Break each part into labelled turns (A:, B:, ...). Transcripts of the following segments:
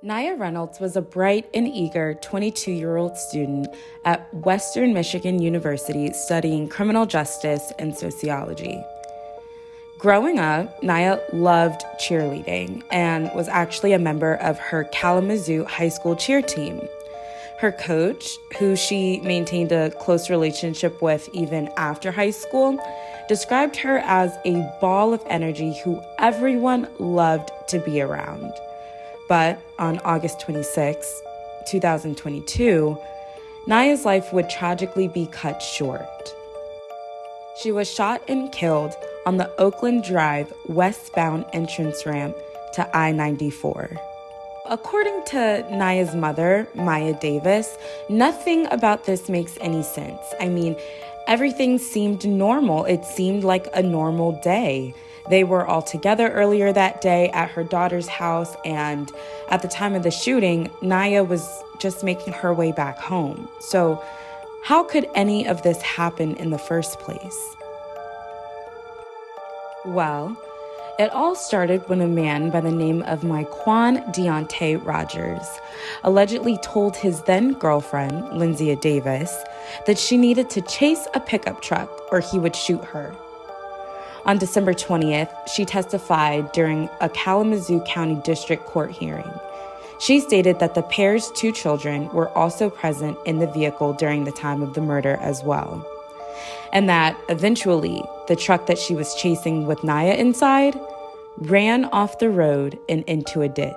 A: Nya Reynolds was a bright and eager 22-year-old student at Western Michigan University studying criminal justice and sociology. Growing up, Nya loved cheerleading and was actually a member of her Kalamazoo high school cheer team. Her coach, who she maintained a close relationship with even after high school, described her as a ball of energy who everyone loved to be around. But on August 26, 2022, Nya's life would tragically be cut short. She was shot and killed on the Oakland Drive westbound entrance ramp to I-94. According to Nya's mother, Maya Davis, nothing about this makes any sense. I mean, everything seemed normal. It seemed like a normal day. They were all together earlier that day at her daughter's house, and at the time of the shooting, Nya was just making her way back home. So how could any of this happen in the first place? Well, it all started when a man by the name of Myquan Deontay Rogers allegedly told his then-girlfriend, Lyndsay Davis, that she needed to chase a pickup truck or he would shoot her. On December 20th, she testified during a Kalamazoo County District Court hearing. She stated that the pair's 2 children were also present in the vehicle during the time of the murder as well, and that eventually the truck that she was chasing with Nya inside ran off the road and into a ditch.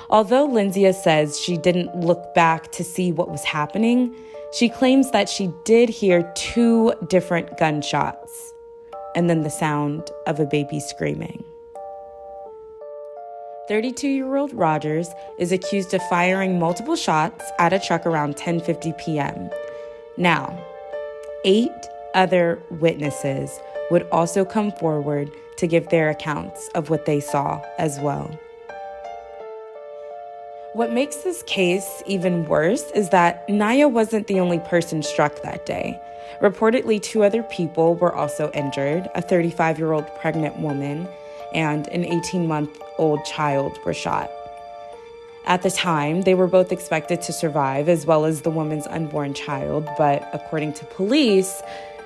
A: Although Lyndsay says she didn't look back to see what was happening, she claims that she did hear 2 different gunshots and then the sound of a baby screaming. 32-year-old Rogers is accused of firing multiple shots at a truck around 10:50 p.m. Now, 8 other witnesses would also come forward to give their accounts of what they saw as well. What makes this case even worse is that Nya wasn't the only person struck that day. Reportedly, 2 other people were also injured. A 35-year-old pregnant woman and an 18-month-old child were shot. At the time, they were both expected to survive, as well as the woman's unborn child, but according to police,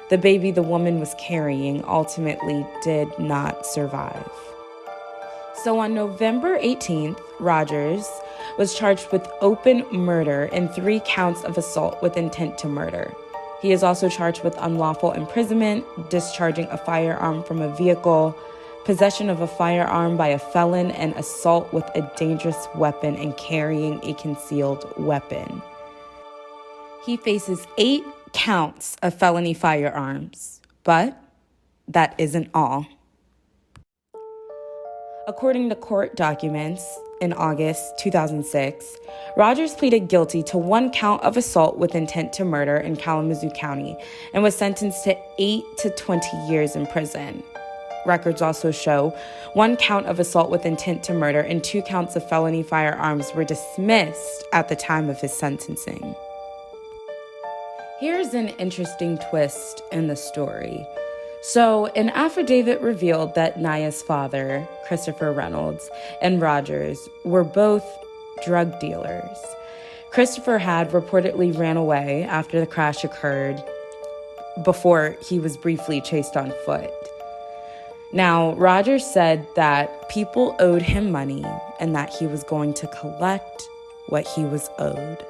A: the baby the woman was carrying ultimately did not survive. So on November 18th, Rogers was charged with open murder and 3 counts of assault with intent to murder. He is also charged with unlawful imprisonment, discharging a firearm from a vehicle, possession of a firearm by a felon, and assault with a dangerous weapon and carrying a concealed weapon. He faces 8 counts of felony firearms, but that isn't all. According to court documents, in August 2006, Rogers pleaded guilty to 1 count of assault with intent to murder in Kalamazoo County and was sentenced to 8 to 20 years in prison. Records also show 1 count of assault with intent to murder and 2 counts of felony firearms were dismissed at the time of his sentencing. Here's an interesting twist in the story. So, an affidavit revealed that Nya's father, Christopher Reynolds, and Rogers were both drug dealers. Christopher had reportedly ran away after the crash occurred before he was briefly chased on foot. Now, Rogers said that people owed him money and that he was going to collect what he was owed.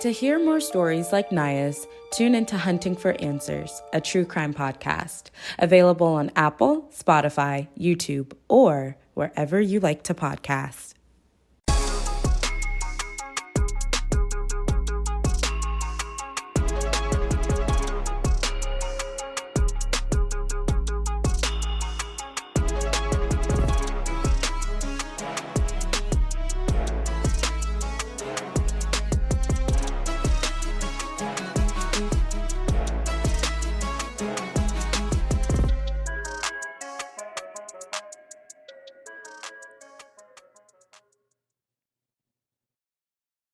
A: To hear more stories like Nya's, tune into Hunting for Answers, a true crime podcast, available on Apple, Spotify, YouTube, or wherever you like to podcast.